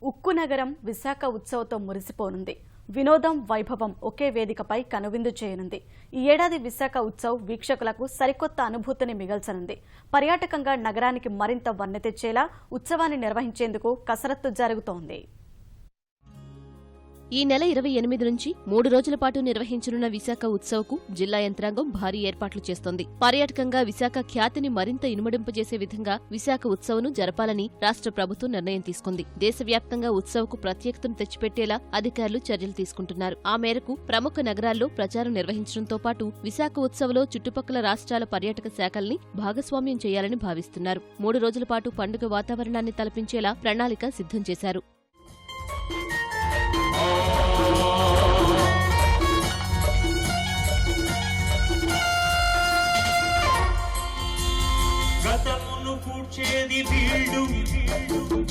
ఉక్కు నగరం విశాఖ ఉత్సవంతో మురిసిపోనుంది. వినోదం, వైభవం ఒకే వేదికపై కనువిందు చేయనుంది. ఈ ఏడాది విశాఖ ఉత్సవ్ వీక్షకులకు సరికొత్త అనుభూతిని మిగల్చనుంది. పర్యాటకంగా నగరానికి మరింత వన్నె తెచ్చేలా ఉత్సవాన్ని నిర్వహించేందుకు కసరత్తు జరుగుతోంది. ఈ నెల 28 నుంచి 3 రోజుల పాటు నిర్వహించనున్న విశాఖ ఉత్సవ్కు జిల్లా యంత్రాంగం భారీ ఏర్పాట్లు చేస్తోంది. పర్యాటకంగా విశాఖ ఖ్యాతిని మరింత ఇనుమడింపజేసే విధంగా విశాఖ ఉత్సవ్ను జరపాలని రాష్ట్ర ప్రభుత్వం నిర్ణయం తీసుకుంది. దేశవ్యాప్తంగా ఉత్సవ్కు ప్రత్యేకతను తెచ్చిపెట్టేలా అధికారులు చర్యలు తీసుకుంటున్నారు. ఆ మేరకు ప్రముఖ నగరాల్లో ప్రచారం నిర్వహించడంతో పాటు విశాఖ ఉత్సవ్లో చుట్టుపక్కల రాష్ట్రాల పర్యాటక శాఖల్ని భాగస్వామ్యం చేయాలని భావిస్తున్నారు. 3 రోజుల పాటు పండుగ వాతావరణాన్ని తలపించేలా ప్రణాళిక సిద్ధం చేశారు. గతమును కూర్చేది వీళ్ళు,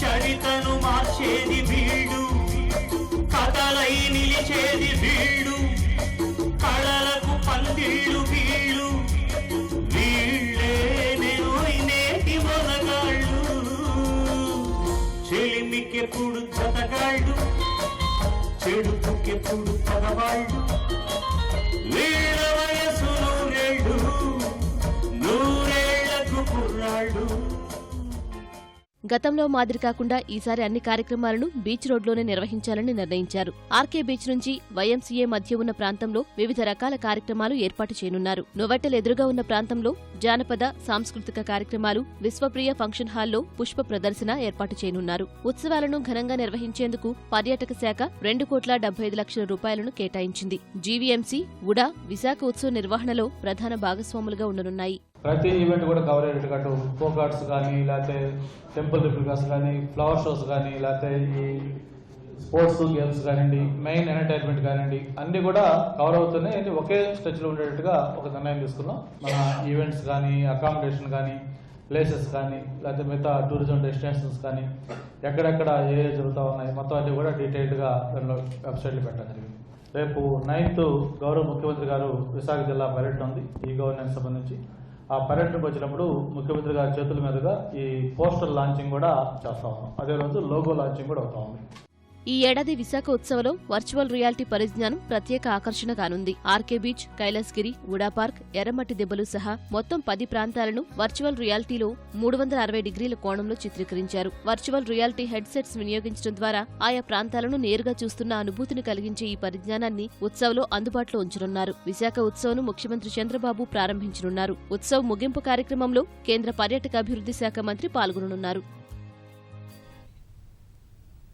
చరితను మార్చేది వీళ్ళు, కథలై నిలిచేది వీళ్ళు, కళలకు పందిళ్ళు వీళ్ళు, వీళ్ళే నేటి మొనగాళ్ళు, చెలిమికెప్పుడు జతగాళ్ళు, చెడుపుకెప్పుడు పగవాళ్ళు, వీళ్ళ వయసు నూరేళ్ళు, నూరేళ్లకు కుర్రాళ్ళు. గతంలో మాదిరి కాకుండా ఈసారి అన్ని కార్యక్రమాలను బీచ్ రోడ్లోనే నిర్వహించాలని నిర్ణయించారు. ఆర్కే బీచ్ నుంచి వైఎంసీఏ మధ్య ఉన్న ప్రాంతంలో వివిధ రకాల కార్యక్రమాలు ఏర్పాటు చేయనున్నారు. నోవెట్టెల్ ఎదురుగా ఉన్న ప్రాంతంలో జానపద, సాంస్కృతిక కార్యక్రమాలు, విశ్వప్రియ ఫంక్షన్ హాల్లో పుష్ప ప్రదర్శన ఏర్పాటు చేయనున్నారు. ఉత్సవాలను ఘనంగా నిర్వహించేందుకు పర్యాటక శాఖ 2,75 లక్షల రూపాయలను కేటాయించింది. జీవీఎంసీ, ఉడా విశాఖ ఉత్సవ నిర్వహణలో ప్రధాన భాగస్వాములుగా ఉండనున్నాయి. ప్రతి ఈవెంట్ కూడా కవర్ అయ్యేటట్టు ఫోక్ ఆర్ట్స్ కానీ, లేకపోతే టెంపుల్ రిప్లికాస్ కానీ, ఫ్లవర్ షోస్ కానీ, లేకపోతే ఈ స్పోర్ట్స్ గేమ్స్ కానివ్వండి, మెయిన్ ఎంటర్టైన్మెంట్ కానివ్వండి, అన్నీ కూడా కవర్ అవుతున్నాయి. ఒకే స్ట్రెచ్లో ఉండేటట్టుగా ఒక నిర్ణయం తీసుకున్నాం. మన ఈవెంట్స్ కానీ, అకామిడేషన్ కానీ, ప్లేసెస్ కానీ, లేకపోతే మిగతా టూరిజం డెస్టినేషన్స్ కానీ, ఎక్కడెక్కడ ఏ జరుగుతూ ఉన్నాయి మొత్తం అన్నీ కూడా డీటెయిల్డ్గా దానిలో వెబ్సైట్లో పెట్టడం జరిగింది. రేపు 9th గౌరవ ముఖ్యమంత్రి గారు విశాఖ జిల్లా పర్యటన ఉంది. ఈ గవర్నెన్స్ సంబంధించి ఆ పర్యటనకు వచ్చినప్పుడు ముఖ్యమంత్రి గారి చేతుల మీదుగా ఈ పోస్టర్ లాంచింగ్ కూడా చేస్తా ఉన్నాం. అదే రోజు లోగో లాంచింగ్ కూడా అవుతా ఉంది. ఈ ఏడాది విశాఖ ఉత్సవంలో వర్చువల్ రియాలిటీ పరిజ్ఞానం ప్రత్యేక ఆకర్షణ కానుంది. ఆర్కే బీచ్, కైలాసగిరి, ఉడా పార్క్, ఎర్రమట్టి దెబ్బలు సహా మొత్తం 10 ప్రాంతాలను వర్చువల్ రియాలిటీలో 360 డిగ్రీల కోణంలో చిత్రీకరించారు. వర్చువల్ రియాలిటీ హెడ్సెట్స్ వినియోగించడం ద్వారా ఆయా ప్రాంతాలను నేరుగా చూస్తున్న అనుభూతిని కలిగించే ఈ పరిజ్ఞానాన్ని ఉత్సవ్లో అందుబాటులో ఉంచనున్నారు. విశాఖ ఉత్సవ్ను ముఖ్యమంత్రి చంద్రబాబు ప్రారంభించనున్నారు. ఉత్సవ్ ముగింపు కార్యక్రమంలో కేంద్ర పర్యాటక అభివృద్ధి శాఖ మంత్రి పాల్గొననున్నారు.